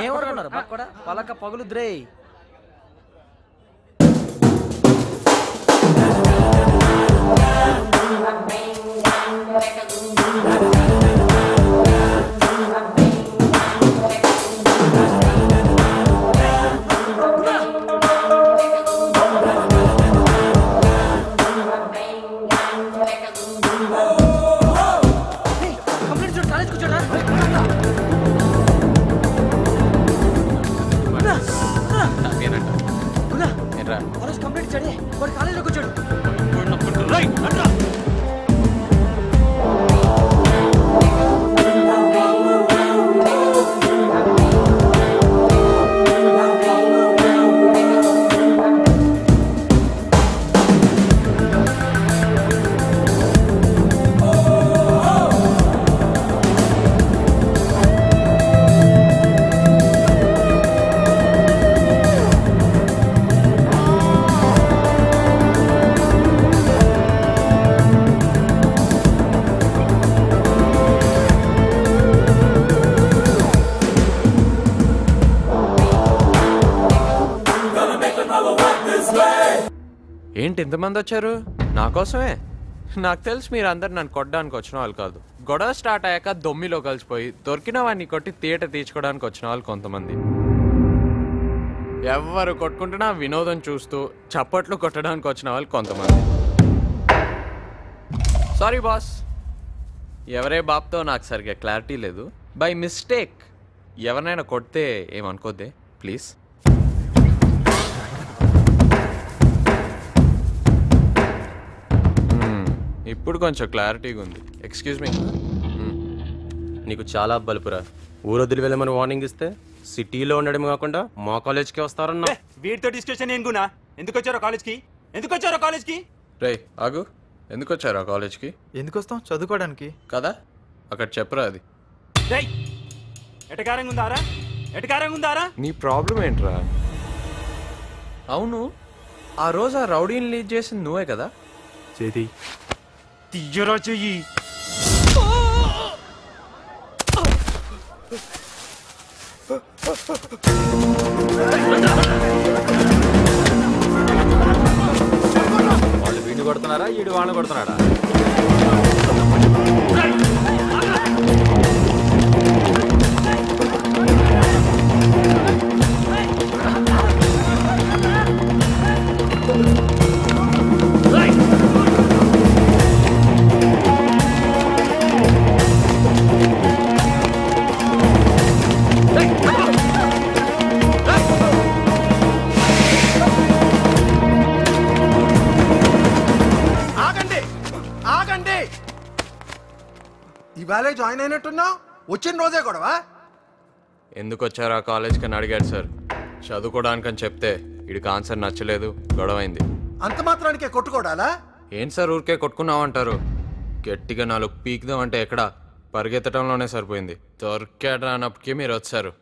ఏమనుకున్నారు పక్కడా పలక పగులుద్రే. ఏంటి ఇంతమంది వచ్చారు? నా కోసమే. నాకు తెలుసు మీరు అందరు నన్ను కొట్టడానికి వచ్చిన వాళ్ళు కాదు. గొడవ స్టార్ట్ అయ్యాక దొమ్మిలో కలిసిపోయి దొరికిన వాడిని కొట్టి థియేటర్ తీర్చుకోవడానికి వచ్చిన వాళ్ళు కొంతమంది. ఎవరు కొట్టుకుంటున్నా వినోదం చూస్తూ చప్పట్లు కొట్టడానికి వచ్చిన వాళ్ళు కొంతమంది. సారీ బాస్, ఎవరే బాప్తో నాకు సరిగ్గా క్లారిటీ లేదు. బై మిస్టేక్ ఎవరినైనా కొడితే ఏమనుకోద్దే ప్లీజ్. ఇప్పుడు కొంచెం క్లారిటీగా ఉంది. Excuse me. నీకు చాలా బలుపురా. ఊరొద్దులు వెళ్ళమని వార్నింగ్ ఇస్తే సిటీలో ఉండడం కాకుండా మా కాలేజ్కి వస్తారన్నా. వీటితో డిస్కషన్ ఏంగునా? ఎందుకు వచ్చారో కాలేజ్కి? రే ఆగు, ఎందుకు వచ్చారు ఆ కాలేజ్కి? ఎందుకు వస్తాం? చదువుకోవడానికి కదా. అక్కడ చెప్పరా అది. ఎటకారంగా ఉందారా? నీ ప్రాబ్లం ఏంట్రా? అవును, ఆ రోజు ఆ రౌడీని లీడ్ చేసింది నువ్వే కదా? చేతి తీయరా చెయ్యి. వాళ్ళు వీడిని కొడుతున్నారా, వీడు వాళ్ళని కొడుతున్నాడా? ఇవాళ జాయిన్ అయినట్టున్నావు, వచ్చిన రోజే గొడవ. ఎందుకు వచ్చారు ఆ కాలేజ్కి అని అడిగాడు సార్. చదువుకోవడానికని చెప్తే వీడికి ఆన్సర్ నచ్చలేదు, గొడవైంది. అంత మాత్రానికే కొట్టుకోడాలా? ఏంటి సార్ ఊరికే కొట్టుకున్నామంటారు? గట్టిగా 4 పీకుదామంటే ఎక్కడ, పరిగెత్తడంలోనే సరిపోయింది. దొరికాడు అన్నప్పటికీ మీరు వచ్చారు.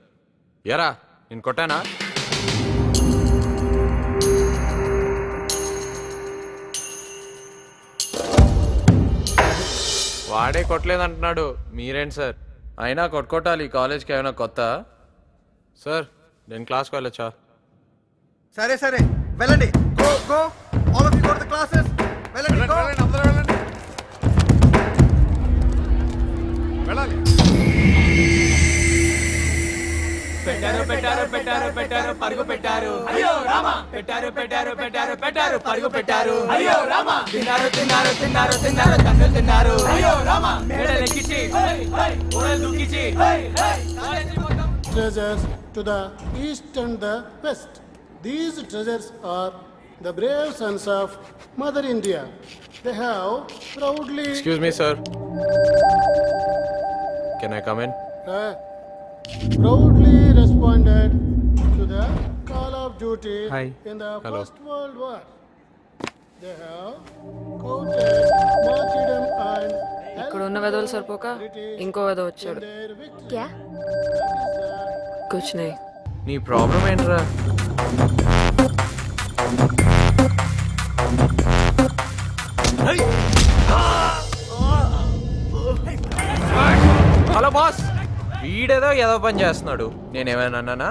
ఎరా నేను కొట్టానా? వాడే కొట్టలేదంటున్నాడు, మీరేంటి సార్? అయినా కొట్టుకోటాలి ఈ కాలేజ్కి ఏమైనా కొత్త? సార్ నేను క్లాస్కి వెళ్ళొచ్చా? సరే సరే వెళ్ళండి. Go go all of you go to the classes. వెళ్ళండి అందరూ వెళ్ళండి. వెళ్ళాలి. పెట్టారు పరుగు పెట్టారు. అయ్యో రామ. పెట్టారు పరుగు పెట్టారు. అయ్యో రామ. తిన్నారు తన్నులు తిన్నారు. అయ్యో రామ. మేడలెక్కించి ఓడలు దూకించి treasures to the east and the west. These treasures are the brave sons of Mother India. They have proudly... Excuse me, sir. Can I come in? Proudly responded to the call of duty in the First World War. They have counted martyrdom and... ఇక్కడ ఉన్న వెదవులు సరిపోక ఇంకో వెదవ వచ్చాడు. కుచ్ నహీ. నీ problem ఏంట్రా? Hello boss, ఈడేదో ఏదో పని చేస్తున్నాడు నేనేమైనా అన్నానా